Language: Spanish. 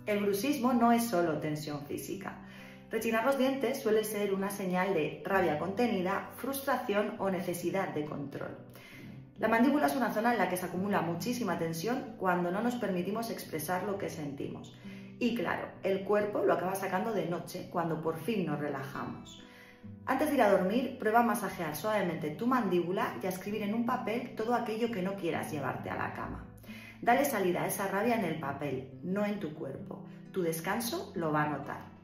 El bruxismo no es solo tensión física. Rechinar los dientes suele ser una señal de rabia contenida, frustración o necesidad de control. La mandíbula es una zona en la que se acumula muchísima tensión cuando no nos permitimos expresar lo que sentimos. Y claro, el cuerpo lo acaba sacando de noche cuando por fin nos relajamos. Antes de ir a dormir, prueba a masajear suavemente tu mandíbula y a escribir en un papel todo aquello que no quieras llevarte a la cama. Dale salida a esa rabia en el papel, no en tu cuerpo. Tu descanso lo va a notar.